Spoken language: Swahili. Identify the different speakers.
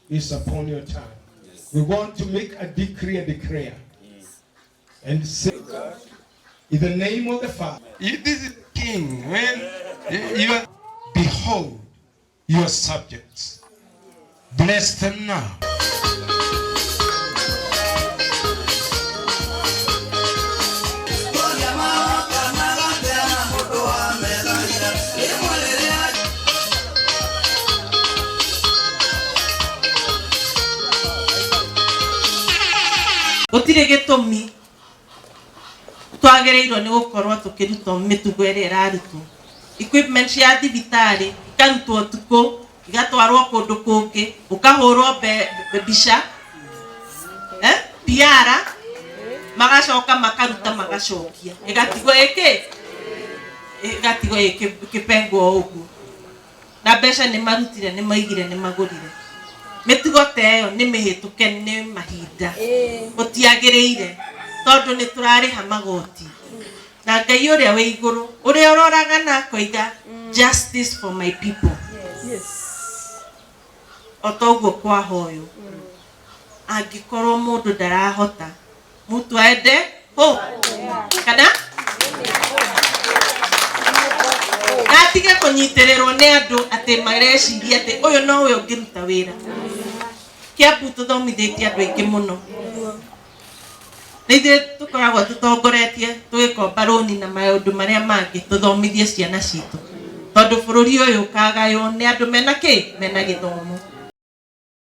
Speaker 1: is upon your tongue. We want to make a decree, a declare, and say, in the name of the Father.
Speaker 2: If this is king, when you behold your subjects, bless them now.
Speaker 3: Gutire gitumi twagereirwo ni gukorwo tukiruta mitugo iri irarutwo equipment ya thibitari ikarutwo tuko igatwarwo kundu kungi ukahurwo mbica piara magacoka makaruta magacokia igatigwo ikipengwo ugu na mbeca ni marutire ni maigire ni magurire mitugo teyo ni mihituke ni mahinda gutiagiriire tondu ni turariha magoti na Ngai uria wi iguru uria uroraga na koiga justice for my people. Yes. Otoguo kwa hoyo angikorwo mundu ndarahota mutu aende ho kana atige kunyitirĩrwo ni andu ati mareciria ati uyu no uyu ngiruta wira. Kiambu tuthomithitie andu aingi muno nithe tukoragwo tutongoretie tugikomba roni na maundu maria mangi tuthomithie ciana citu tondu bururi uyu ukagayo ni andu mena githomo